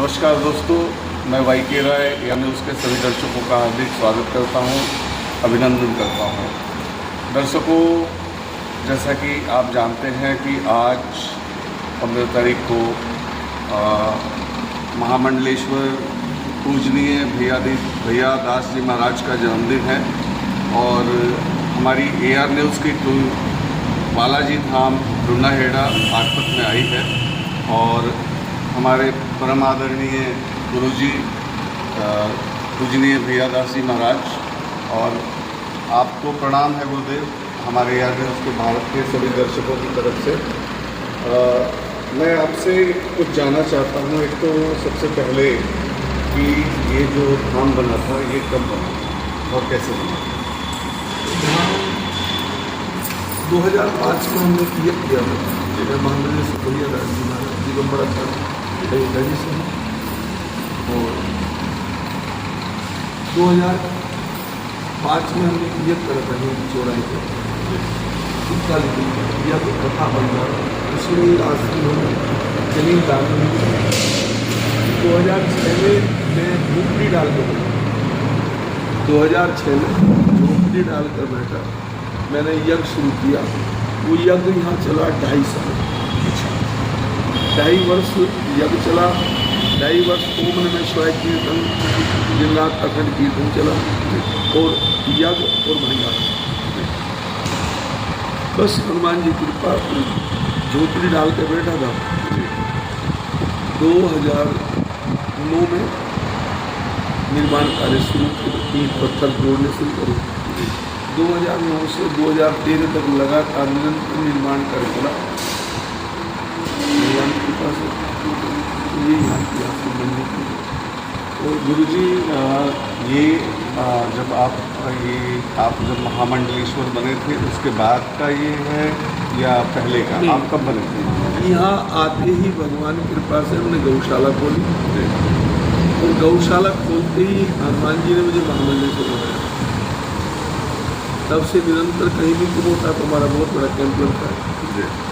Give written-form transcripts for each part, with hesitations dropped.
नमस्कार दोस्तों, मैं वाई.के. राय यानी उसके सभी दर्शकों का हार्दिक स्वागत करता हूं, अभिनंदन करता हूं। दर्शकों, जैसा कि आप जानते हैं कि आज 15 तारीख को महामंडलेश्वर पूजनीय भैया दास जी महाराज का जन्मदिन है और हमारी AR न्यूज़ की टीम बालाजी धाम डुन्नाहेड़ा बागपत में आई है और हमारे परम आदरणीय गुरुजी पूजनीय भैया दास जी महाराज और आपको प्रणाम है गुरुदेव, हमारे AR न्यूज़ के भारत के सभी दर्शकों की तरफ से। मैं आपसे कुछ जानना चाहता हूँ। एक तो सबसे पहले कि ये जो धाम बना था ये कब बना और कैसे बना? 2005 में हमने क्लियर किया था जगह महामंडल से भैया दास जी महाराज दिगंबरा था दादी से और 2005 में हमने क्लियर करा था चौराहे को उसका भैया की कथा बन रहा इसलिए आज जमीन दान 2006 में मैं झोपड़ी डालकर बैठा 2006 में झोपड़ी डालकर बैठा मैंने यज्ञ शुरू किया। वो यज्ञ यहाँ चला 2.5 साल, 2.5 वर्ष यज्ञ चला। 2.5 वर्ष ओम नमः शिवाय कीर्तन दिन रात अखंड कीर्तन चला और यज्ञ और भंडारा। बस हनुमान जी की कृपा झोपड़ी डाल के बैठा था। 2009 में निर्माण कार्य शुरू ईंट पत्थर जोड़ने शुरू करूँ। 2009 से 2013 तक लगातार निरंतर निर्माण कार्य चला। भगवान की कृपा से ये यहाँ की आपको बनने की। और गुरुजी ये जब आप जब महामंडलेश्वर बने थे उसके बाद का ये है या पहले का? आप कब बने थे? यहाँ आते ही भगवान की कृपा से हमने गौशाला खोली और गौशाला खोलते ही हनुमान जी ने मुझे महामंडलेश्वर बनाया। तब से निरंतर कहीं भी कुछ होता तो हमारा बहुत बड़ा कैंप लगता है।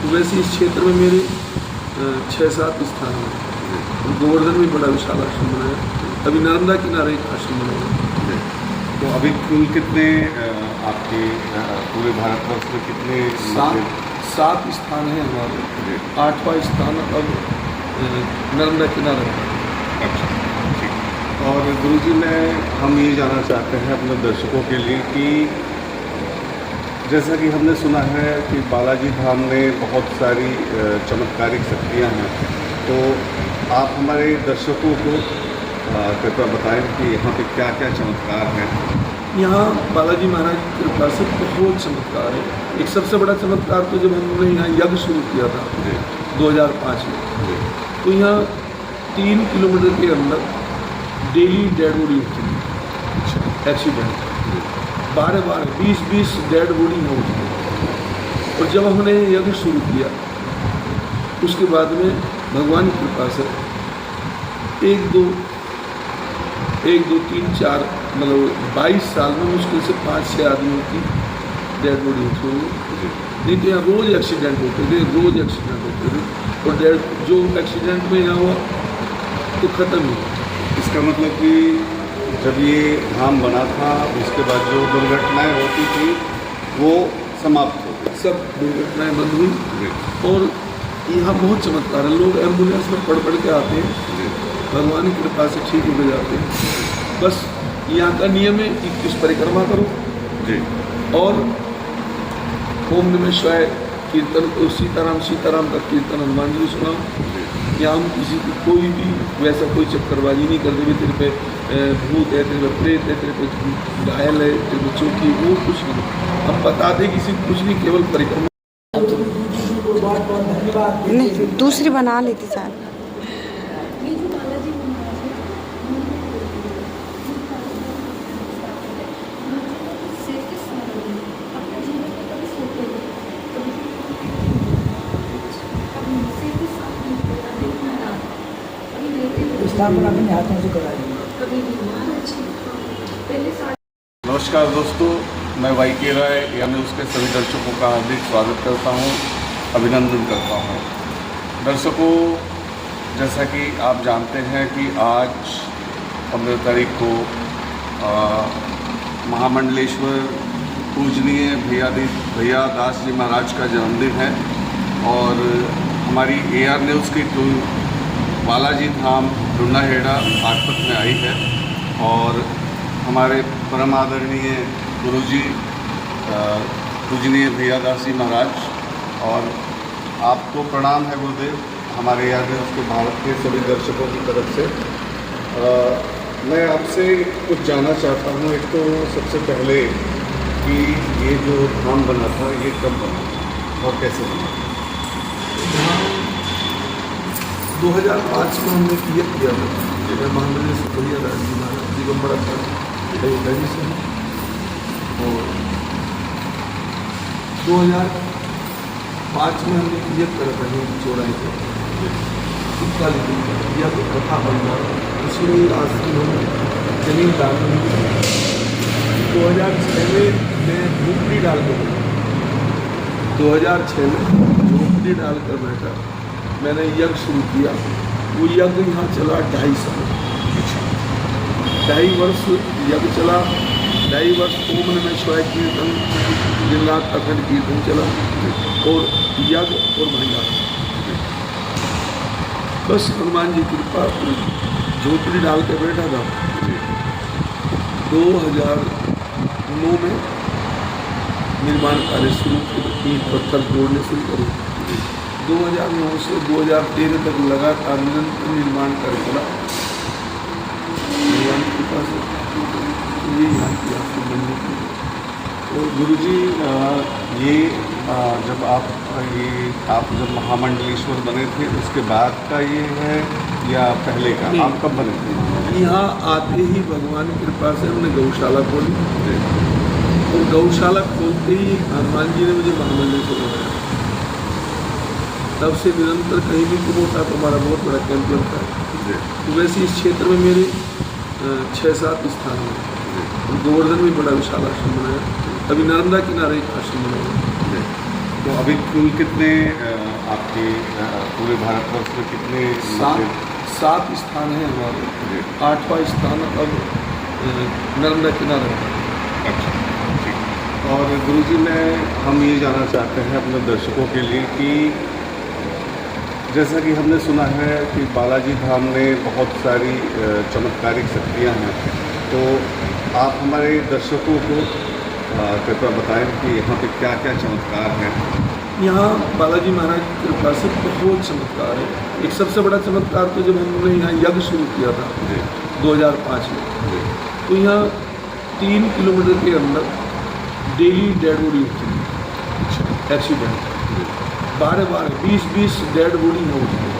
तो वैसे इस क्षेत्र में मेरे 6-7 स्थान हैं। गोवर्धन में बड़ा विशाल आश्रम बनाया, अभी नर्मदा किनारे एक आश्रम बनाया। तो अभी कुल कितने आपके पूरे भारतवर्ष में कितने? 7 स्थान हैं हमारे। 8वां स्थान अब नर्मदा किनारे। अच्छा, ठीक। और गुरुजी हम ये जानना चाहते हैं अपने दर्शकों के लिए कि जैसा कि हमने सुना है कि बालाजी धाम में बहुत सारी चमत्कारिक शक्तियाँ हैं, तो आप हमारे दर्शकों को कृपया बताएं कि यहाँ पे क्या क्या चमत्कार हैं। यहाँ बालाजी महाराज की कृपा से बहुत चमत्कार है। एक सबसे बड़ा चमत्कार तो जब हमने यहाँ यज्ञ शुरू किया था 2005 में, तो यहाँ 3 किलोमीटर के अंदर डेली डेड बॉडी होती थी। एक्सीडेंट 12 20 डेड बॉडी में उठती है। और जब हमने यज्ञ शुरू किया उसके बाद में भगवान की कृपा से 1 2 3 4 मतलब 22 साल में मुश्किल से 5-6 आदमियों की डेड बॉडी उठी हुई। नहीं तो यहाँ रोज़ एक्सीडेंट होते थे और जो एक्सीडेंट में यहाँ हुआ तो ख़त्म ही। इसका मतलब कि जब ये धाम बना था उसके बाद जो दुर्घटनाएं होती थी वो समाप्त हो गई, सब दुर्घटनाएं बंद हुई। और यहाँ बहुत चमत्कार है। लोग एम्बुलेंस में पढ़ के आते हैं, भगवान की कृपा से ठीक हो जाते हैं। बस यहाँ का नियम है कि 21 परिक्रमा करो जी और ओम नमः शिवाय कीर्तन और सीताराम का कीर्तन हनुमान जी सुनाओ। यहाँ हम किसी को कोई भी वैसा कोई चक्करबाजी नहीं करते भी तेरे पे भूत है, तेरे पे प्रेत है, तेरे पे घायल है, तेरे पे चौकी, वो कुछ नहीं। हम बताते किसी को कुछ नहीं, केवल परिक्रमा। नहीं, दूसरी बना लेती सर। नमस्कार दोस्तों, मैं वाई.के. राय यानी उसके सभी दर्शकों का हार्दिक स्वागत करता हूं, अभिनंदन करता हूं। दर्शकों, जैसा कि आप जानते हैं कि आज 15 तारीख को महामंडलेश्वर पूजनीय भैया दास जी महाराज का जन्मदिन है और हमारी AR न्यूज़ की टीम बालाजी धाम डुंडाहेड़ा बागपत में आई है और हमारे परम आदरणीय गुरुजी पूजनीय भैया दास जी महाराज और आपको प्रणाम है गुरुदेव हमारे AR न्यूज़ के भारत के सभी दर्शकों की तरफ से। मैं आपसे कुछ जानना चाहता हूँ। एक तो सबसे पहले कि ये जो धाम बना था ये कब बना और कैसे बना? 2005 में हमने क्लियर किया था कि मैं महामंडलेश्वर भैया दास जी महाराज दिगंबरा था से और 2005 में हमने क्लियर करा था चौराहे को उसका लेकिन यह तो कथा बन रहा इसलिए आज हम जमीन दान 2006 में मैं झोपड़ी डालकर 2006 में झोपड़ी डालकर बैठा मैंने यज्ञ शुरू किया। वो यज्ञ यहाँ चला 2.5 साल 2.5 वर्ष यज्ञ चला 2.5 वर्ष ओम नमः शिवाय कीर्तन दिन रात अखंड कीर्तन चला और यज्ञ और भंडारा। बस हनुमान जी की कृपा झोपड़ी डाल के बैठा था। 2009 में निर्माण कार्य शुरू ईंट पत्थर जोड़ने शुरू करूँ। 2009 से 2013 तक लगातार निरंतर निर्माण कार्य चला। भगवान की कृपा से ये यहाँ की आपको बनने की। तो गुरुजी ये जब आप जब महामंडलेश्वर बने थे उसके बाद का ये है या पहले का? आप कब बने थे? यहाँ आते ही भगवान की कृपा से हमने गौशाला खोली और गौशाला खोलते ही हनुमान जी ने मुझे महामंडलेश्वर बनाया। तब से निरंतर कहीं भी कुछ होता तो हमारा बहुत बड़ा कैंप लगता है। तो वैसे इस क्षेत्र में मेरे 6-7 स्थान हैं। गोवर्धन में बड़ा विशाल आश्रम बनाया। अभी नर्मदा किनारे एक आश्रम बनाया। तो अभी कुल कितने आपके पूरे भारतवर्ष में कितने? 7 स्थान हैं हमारे। 8वां स्थान अब नर्मदा किनारे। अच्छा ठीक। और गुरुजी हम ये जानना चाहते हैं अपने दर्शकों के लिए कि जैसा कि हमने सुना है कि बालाजी धाम में बहुत सारी चमत्कारिक शक्तियाँ हैं, तो आप हमारे दर्शकों को कृपया बताएं कि यहाँ पे क्या क्या चमत्कार हैं। यहाँ बालाजी महाराज की कृपा से बहुत चमत्कार है। एक सबसे बड़ा चमत्कार तो जब हमने यहाँ यज्ञ शुरू किया था 2005 में, तो यहाँ 3 किलोमीटर के अंदर डेली डेड बॉडी होती है। एक्सीडेंट 12-20 डेड बॉडी में होती है।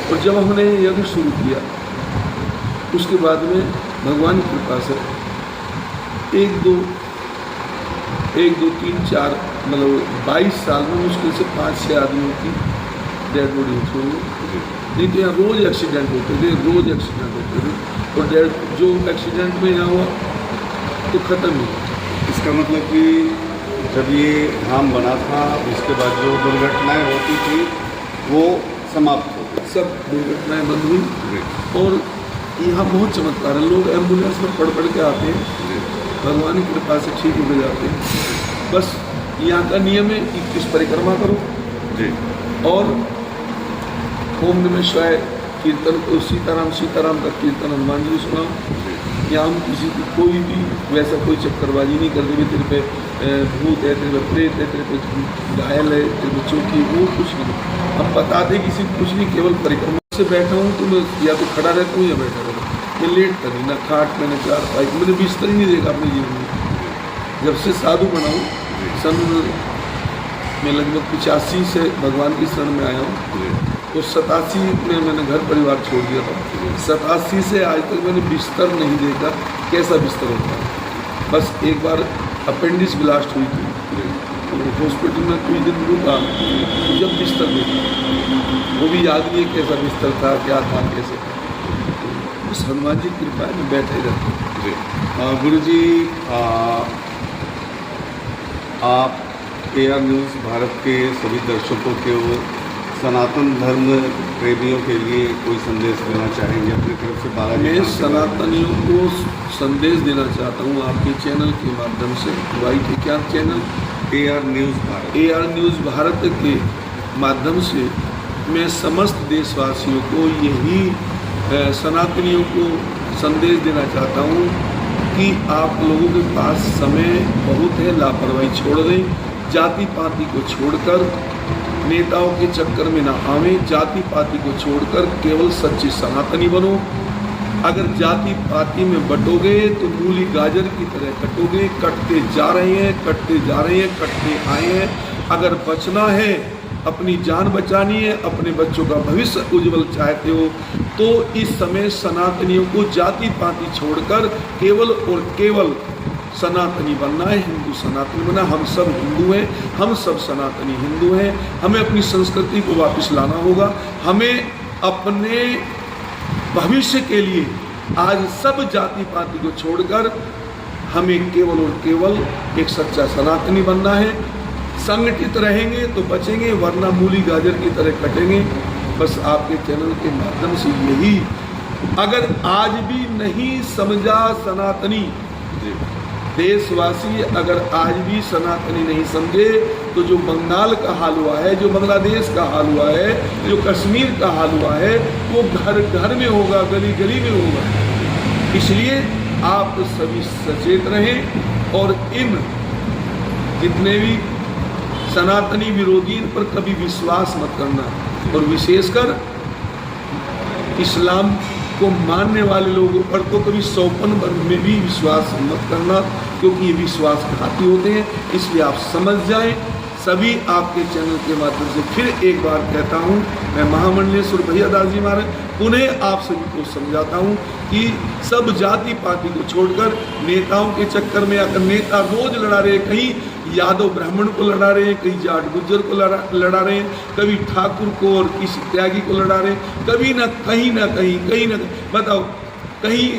और जब हमने यज्ञ शुरू किया उसके बाद में भगवान की कृपा से 1, 2, 3, 4 मतलब 22 साल में मुश्किल से 5-6 आदमियों की डेड बॉडी होती है। नहीं तो यहाँ रोज़ एक्सीडेंट होते थे, रोज़ एक्सीडेंट होते थे और जो एक्सीडेंट में यहाँ हुआ तो ख़त्म ही। इसका मतलब कि जब ये धाम बना था उसके बाद जो दुर्घटनाएं होती थी वो समाप्त हो गई, सब दुर्घटनाएं बंद हुई। और यहाँ बहुत चमत्कार है। लोग एम्बुलेंस में पढ़ के आते हैं, भगवान की कृपा से ठीक हो जाते हैं। बस यहाँ का नियम है 21 परिक्रमा करो जी और ओम नमः शिवाय कीर्तन को सीताराम का कीर्तन हनुमान जी सुनाओ। यहाँ हम किसी को कोई भी वैसा कोई चक्करबाजी नहीं करते भी तेरे पे भूत है, तेरे पे प्रेत है, तेरे पे घायल है, तेरे पे चौकी, वो कुछ नहीं। हम बताते किसी को कुछ नहीं, केवल परिक्रमा से बैठा हूँ तो मैं या तो खड़ा रहता हूँ या बैठा रहता हूँ। मैं लेट करी ना खाट मैंने 4 पाई, मैंने बिस्तर ही नहीं देखा अपने जीवन में। जब से साधु बनाऊँ सन में लगभग 85 से भगवान की शरण में आया हूँ। तो 87 में मैंने घर परिवार छोड़ दिया था। 87 से आज तक मैंने बिस्तर नहीं देखा कैसा बिस्तर होता है। बस एक बार अपेंडिक्स ब्लास्ट हुई थी तो हॉस्पिटल में कुछ दिन रुका, तो जब बिस्तर देखा वो भी याद नहीं है कैसा बिस्तर था, क्या था, कैसे था। बस हनुमान जी की कृपा में बैठे रहते हैं। गुरुजी आप AR न्यूज़ भारत के सभी दर्शकों सनातन धर्म प्रेमियों के लिए कोई संदेश देना चाहेंगे अपनी तरफ से बालाजी मैं धाम के सनातनियों को संदेश देना चाहता हूँ आपके चैनल के माध्यम से। वाई के क्या channel? AR news Bharat. AR news Bharat के माध्यम से मैं समस्त देशवासियों को यही सनातनियों को संदेश देना चाहता हूँ कि आप लोगों के पास समय बहुत है, लापरवाही छोड़ दें, जाति पाति को छोड़कर नेताओं के चक्कर में ना आवें, जाति पाति को छोड़कर केवल सच्चे सनातनी बनो। अगर जाति पाति में बटोगे तो मूली गाजर की तरह कटोगे, कटते जा रहे हैं, कटते जा रहे हैं, कटते आए हैं। अगर बचना है, अपनी जान बचानी है, अपने बच्चों का भविष्य उज्जवल चाहते हो तो इस समय सनातनियों को जाति पाति छोड़कर केवल और केवल सनातनी बनना है, हिंदू सनातनी बनना। हम सब हिंदू हैं, हम सब सनातनी हिंदू हैं। हमें अपनी संस्कृति को वापस लाना होगा। हमें अपने भविष्य के लिए आज सब जाति पाति को छोड़कर हमें केवल और केवल एक सच्चा सनातनी बनना है। संगठित रहेंगे तो बचेंगे, वरना मूली गाजर की तरह कटेंगे। बस आपके चैनल के माध्यम से यही, अगर आज भी नहीं समझा सनातनी देशवासी, अगर आज भी सनातनी नहीं समझे तो जो बंगाल का हाल हुआ है, जो बांग्लादेश का हाल हुआ है, जो कश्मीर का हाल हुआ है, वो घर घर में होगा, गली गली में होगा। इसलिए आप सभी सचेत रहें और इन जितने भी सनातनी विरोधी, इन पर कभी विश्वास मत करना। और विशेषकर इस्लाम को मानने वाले लोगों पर तो कभी 100 में भी विश्वास मत करना, क्योंकि ये विश्वासघाती होते हैं। इसलिए आप समझ जाएं। सभी आपके चैनल के माध्यम से फिर एक बार कहता हूं, मैं महामंडलेश्वर भैया दास जी महाराज पुनः आप सभी को समझाता हूं कि सब जाति पाति को छोड़कर नेताओं के चक्कर में आकर नेता रोज लड़ा रहे, कहीं यादव ब्राह्मण को लड़ा रहे हैं, कहीं जाट गुज्जर को लड़ा रहे हैं, कभी ठाकुर को और किसी त्यागी को लड़ा रहे हैं, कभी ना कहीं बताओ, कहीं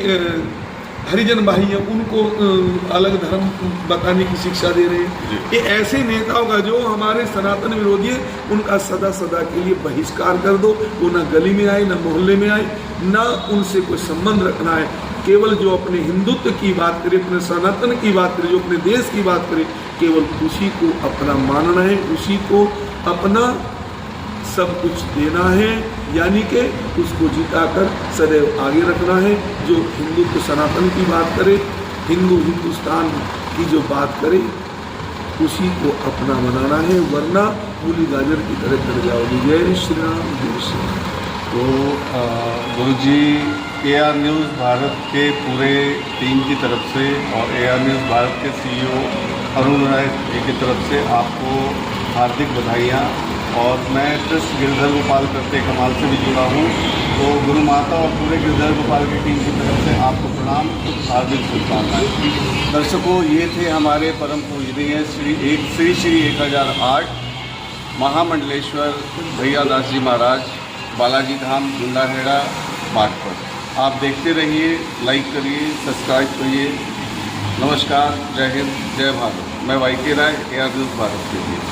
हरिजन भाई हैं उनको अलग धर्म बताने की शिक्षा दे रहे हैं। ये ऐसे नेताओं का जो हमारे सनातन विरोधी है, उनका सदा सदा के लिए बहिष्कार कर दो। वो ना गली में आए, ना मोहल्ले में आए, ना उनसे कोई संबंध रखना है। केवल जो अपने हिंदुत्व की बात करे, अपने सनातन की बात करे, जो अपने देश की बात करे, केवल उसी को अपना मानना है, उसी को अपना सब कुछ देना है, यानी कि उसको जिताकर सदैव आगे रखना है। जो हिंदुत्व सनातन की बात करे, हिंदुस्तान की जो बात करे, उसी को अपना बनाना है, वरना मूली गाजर की तरह कर जाओगे। जय श्री राम, जय श्री राम। तो गुरुजी, AR न्यूज़ भारत के पूरे टीम की तरफ से और AR न्यूज़ भारत के CEO अरुण राय जी की तरफ से आपको हार्दिक बधाइयाँ। और मैं ट्रस्ट गिरधर गोपाल करते कमाल से भी जुड़ा हूँ, तो गुरु माता और पूरे गिरधर गोपाल की टीम की तरफ से आपको प्रणाम, हार्दिक शुभकामनाएं। दर्शकों, ये थे हमारे परम पूजनीय श्री 1008 महामंडलेश्वर भैया दास जी महाराज, बालाजी धाम, गुंडाहेड़ा, बागपत। आप देखते रहिए, लाइक करिए, सब्सक्राइब करिए। नमस्कार, जय हिंद, जय भारत। मैं YK राय, AR न्यूज़ भारत के लिए।